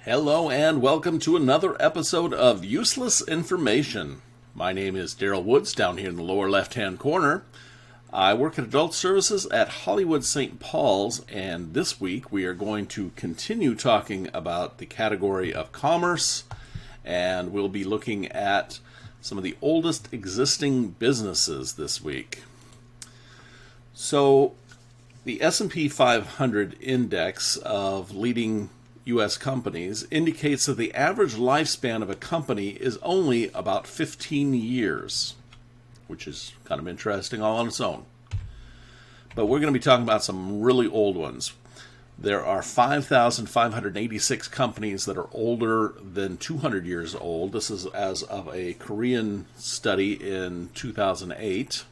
Hello and welcome to another episode of Useless Information. My name is Darryl Woods, down here in the lower left-hand corner. I work at Adult Services at Hollywood St. Paul's, and this week we are going to continue talking about the category of commerce, and we'll be looking at some of the oldest existing businesses this week. So, the S&P 500 index of leading U.S. companies indicates that the average lifespan of a company is only about 15 years, which is kind of interesting all on its own. But we're going to be talking about some really old ones. There are 5,586 companies that are older than 200 years old. This is as of a Korean study in 2008.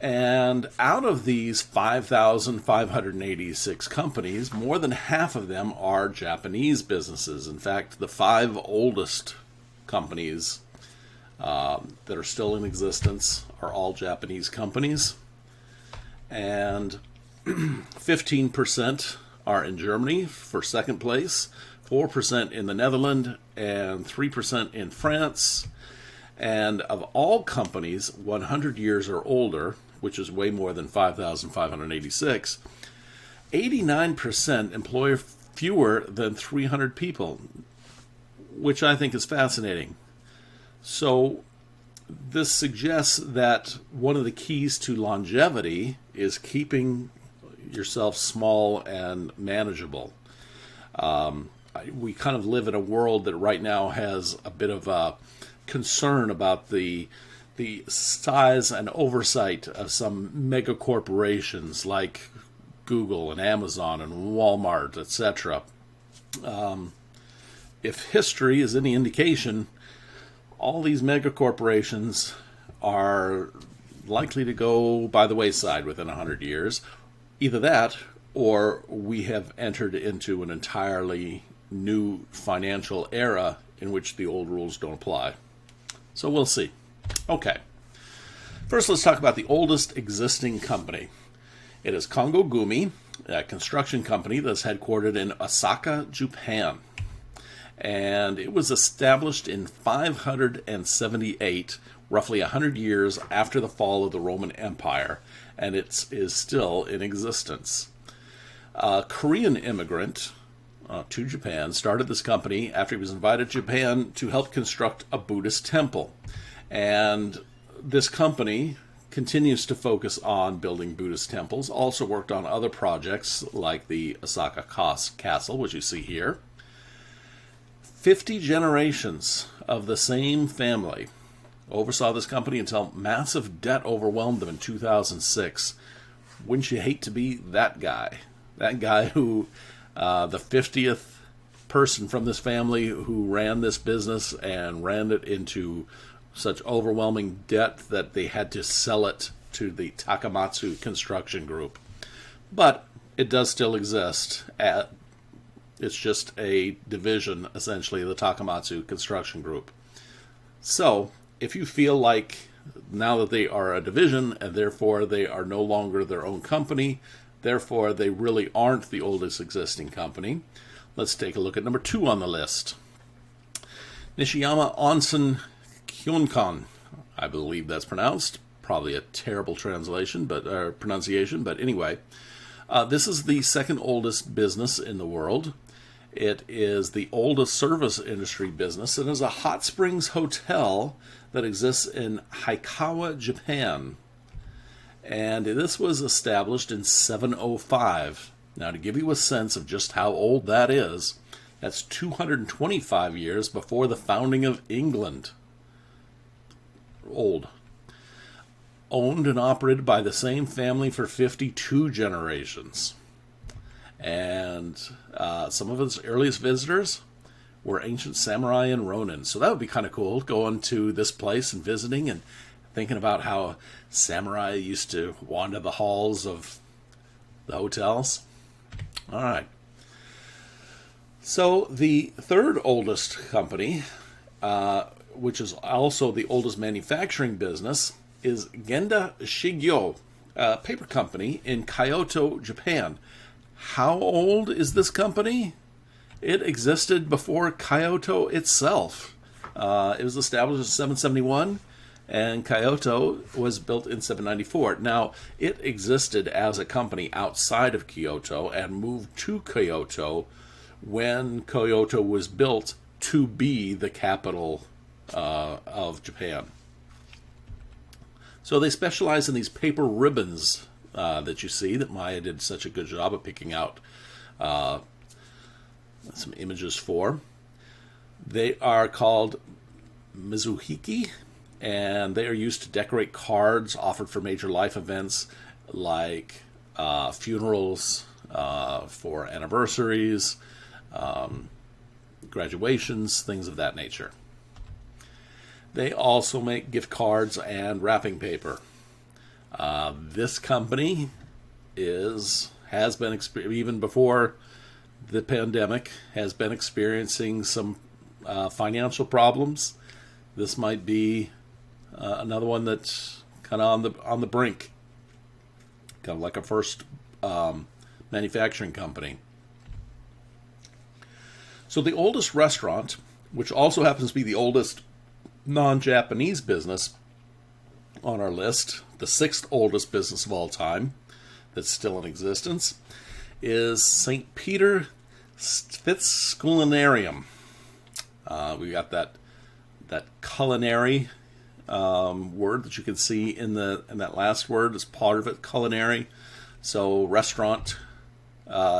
And out of these 5,586 companies, more than half of them are Japanese businesses. In fact, the five oldest companies that are still in existence are all Japanese companies. And 15% are in Germany for second place, 4% in the Netherlands, and 3% in France. And of all companies 100 years or older, which is way more than 5,586, 89% employ fewer than 300 people, which I think is fascinating. So this suggests that one of the keys to longevity is keeping yourself small and manageable. We kind of live in a world that right now has a bit of a concern about the size and oversight of some mega corporations like Google and Amazon and Walmart, etc. If history is any indication, all these mega corporations are likely to go by the wayside within 100 years. Either that, or we have entered into an entirely new financial era in which the old rules don't apply. So we'll see. Okay. First, let's talk about the oldest existing company. It is Congo Gumi, a construction company that's headquartered in Osaka, Japan. And it was established in 578, roughly 100 years after the fall of the Roman Empire, and it is still in existence. A Korean immigrant to Japan started this company after he was invited to Japan to help construct a Buddhist temple. And this company continues to focus on building Buddhist temples, also worked on other projects like the Osaka Castle, which you see here. 50 generations of the same family oversaw this company until massive debt overwhelmed them in 2006. Wouldn't you hate to be that guy? That guy who, the 50th person from this family who ran this business and ran it into such overwhelming debt that they had to sell it to the Takamatsu Construction Group. But it does still exist. It's just a division, essentially, of the Takamatsu Construction Group. So, if you feel like now that they are a division, and therefore they are no longer their own company, therefore they really aren't the oldest existing company, let's take a look at number 2 on the list. Nishiyama Onsen, I believe that's pronounced. Probably a terrible translation, pronunciation, but anyway. This is the second oldest business in the world. It is the oldest service industry business. It is a hot springs hotel that exists in Haikawa, Japan. And this was established in 705. Now, to give you a sense of just how old that is, that's 225 years before the founding of England. Old. Owned and operated by the same family for 52 generations. And some of its earliest visitors were ancient samurai and ronin. So that would be kind of cool, going to this place and visiting and thinking about how samurai used to wander the halls of the hotels. All right. So the third oldest company, which is also the oldest manufacturing business, is Genda Shigeo, a paper company in Kyoto, Japan. How old is this company? It existed before Kyoto itself. It was established in 771, and Kyoto was built in 794. Now, it existed as a company outside of Kyoto and moved to Kyoto when Kyoto was built to be the capital of Japan. So they specialize in these paper ribbons that you see that Maya did such a good job of picking out some images for. They are called mizuhiki, and they are used to decorate cards offered for major life events like funerals, for anniversaries, graduations, things of that nature. They also make gift cards and wrapping paper. This company has been, even before the pandemic, has been experiencing some financial problems. This might be another one that's kind of on the brink, kind of like a first manufacturing company. So the oldest restaurant, which also happens to be the oldest non-Japanese business on our list, the sixth oldest business of all time that's still in existence, is St. Peter Fitzculinarium. We got that culinary word that you can see in that last word is part of it, culinary. So restaurant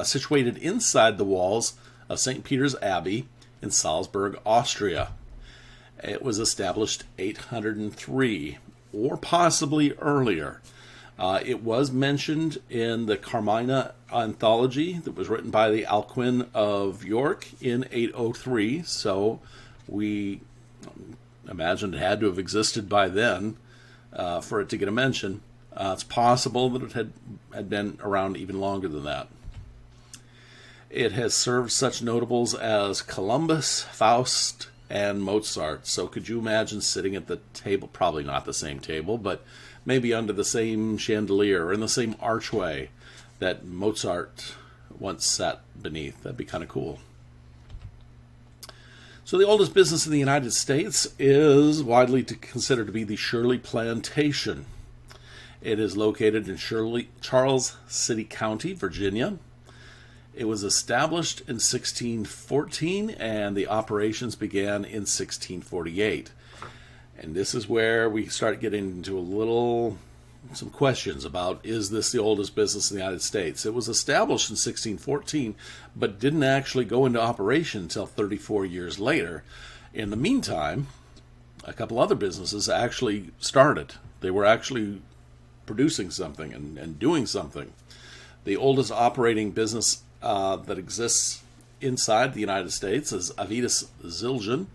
situated inside the walls of St. Peters Abbey in Salzburg, Austria. It was established 803, or possibly earlier. It was mentioned in the Carmina anthology that was written by the Alcuin of York in 803, so we imagined it had to have existed by then for it to get a mention. It's possible that it had been around even longer than that. It has served such notables as Columbus, Faust, and Mozart. So could you imagine sitting at the table, probably not the same table, but maybe under the same chandelier or in the same archway that Mozart once sat beneath? That'd be kind of cool. So the oldest business in the United States is widely considered to be the Shirley Plantation. It is located in Charles City County, Virginia. It was established in 1614, and the operations began in 1648. And this is where we start getting into some questions about, is this the oldest business in the United States? It was established in 1614, but didn't actually go into operation until 34 years later. In the meantime, a couple other businesses actually started. They were actually producing something and doing something. The oldest operating business that exists inside the United States is Aurelius Zildjian.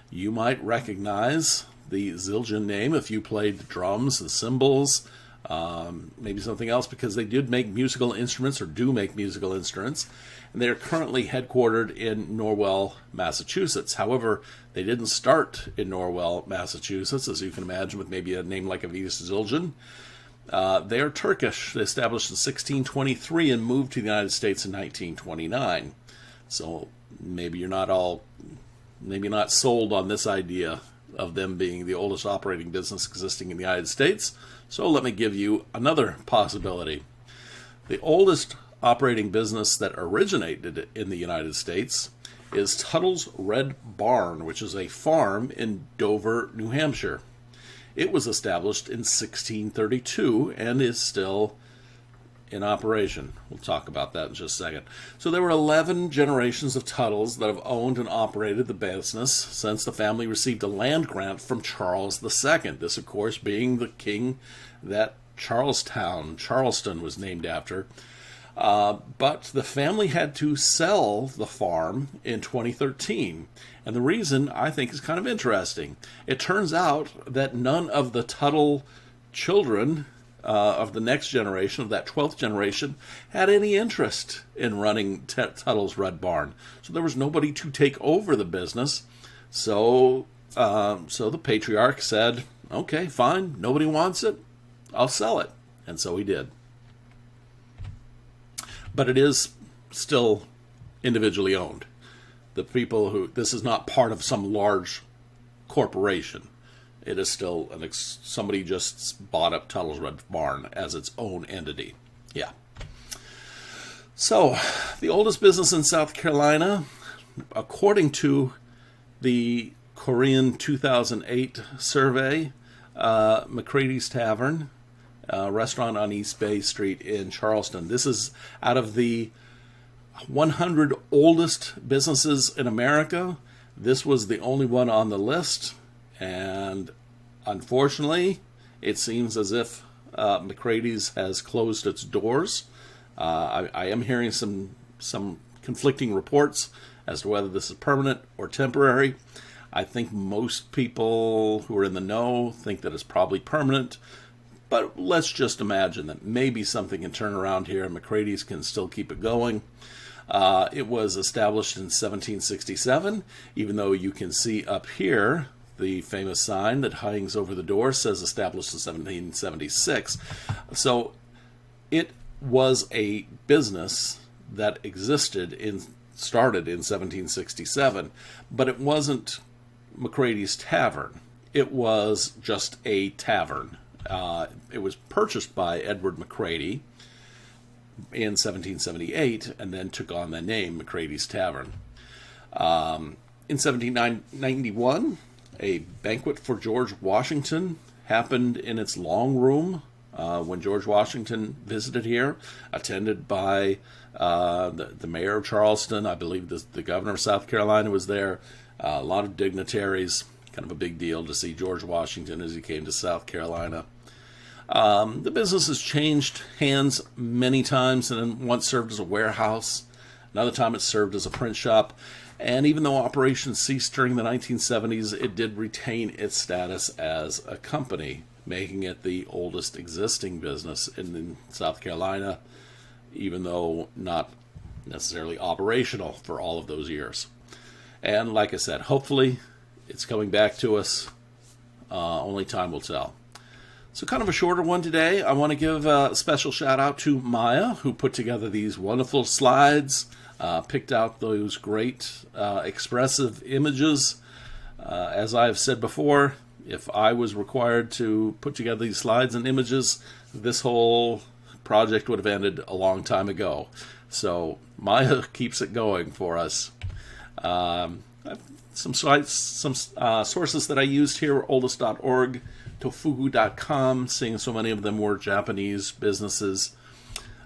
You might recognize the Zildjian name if you played the drums, the cymbals, maybe something else, because they did make musical instruments, or do make musical instruments, and they are currently headquartered in Norwell, Massachusetts. However, they didn't start in Norwell, Massachusetts, as you can imagine, with maybe a name like Aurelius Zildjian. They are Turkish. They established in 1623 and moved to the United States in 1929. So maybe you're not sold on this idea of them being the oldest operating business existing in the United States. So let me give you another possibility. The oldest operating business that originated in the United States is Tuttle's Red Barn, which is a farm in Dover, New Hampshire. It was established in 1632 and is still in operation. We'll talk about that in just a second. So there were 11 generations of Tuttles that have owned and operated the business since the family received a land grant from Charles II. This, of course, being the king that Charleston was named after. But the family had to sell the farm in 2013. And the reason, I think, is kind of interesting. It turns out that none of the Tuttle children of the next generation, of that 12th generation, had any interest in running Tuttle's Red Barn. So there was nobody to take over the business. So the patriarch said, okay, fine, nobody wants it, I'll sell it. And so he did. But it is still individually owned. the people who, this is not part of some large corporation. It is still somebody just bought up Tuttle's Red Barn as its own entity. Yeah. So, the oldest business in South Carolina, according to the Korean 2008 survey, MCCReadys Tavern, restaurant on East Bay Street in Charleston. This is out of the 100 oldest businesses in America. This was the only one on the list, and unfortunately, it seems as if MCCReadys has closed its doors. I am hearing some conflicting reports as to whether this is permanent or temporary. I think most people who are in the know think that it's probably permanent, but let's just imagine that maybe something can turn around here and MCCReadys can still keep it going. It was established in 1767, even though you can see up here the famous sign that hangs over the door says established in 1776. So it was a business that started in 1767, but it wasn't MCCReadys Tavern. It was just a tavern. It was purchased by Edward McCready in 1778 and then took on the name MCCReadys Tavern. In 1791, a banquet for George Washington happened in its long room when George Washington visited here, attended by the mayor of Charleston. I believe the governor of South Carolina was there. A lot of dignitaries. Kind of a big deal to see George Washington as he came to South Carolina. The business has changed hands many times, and once served as a warehouse. Another time it served as a print shop. And even though operations ceased during the 1970s, it did retain its status as a company, making it the oldest existing business in South Carolina, even though not necessarily operational for all of those years. And like I said, hopefully it's coming back to us. Only time will tell. So kind of a shorter one today. I want to give a special shout out to Maya, who put together these wonderful slides, picked out those great expressive images. As I've said before, if I was required to put together these slides and images, this whole project would have ended a long time ago. So Maya keeps it going for us. Some sites, some sources that I used here were oldest.org, tofugu.com, seeing so many of them were Japanese businesses.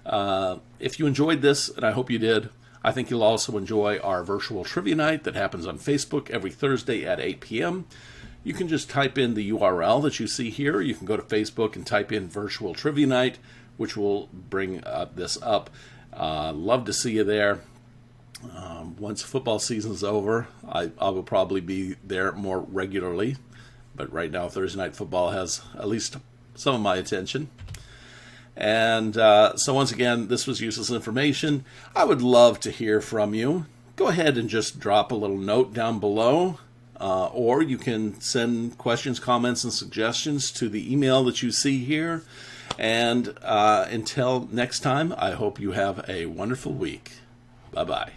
If you enjoyed this, and I hope you did, I think you'll also enjoy our virtual trivia night that happens on Facebook every Thursday at 8 p.m. You can just type in the URL that you see here. You can go to Facebook and type in virtual trivia night, which will bring this up. Love to see you there. Once football season's over, I will probably be there more regularly. But right now, Thursday Night Football has at least some of my attention. And so once again, this was useless information. I would love to hear from you. Go ahead and just drop a little note down below. Or you can send questions, comments, and suggestions to the email that you see here. And until next time, I hope you have a wonderful week. Bye-bye.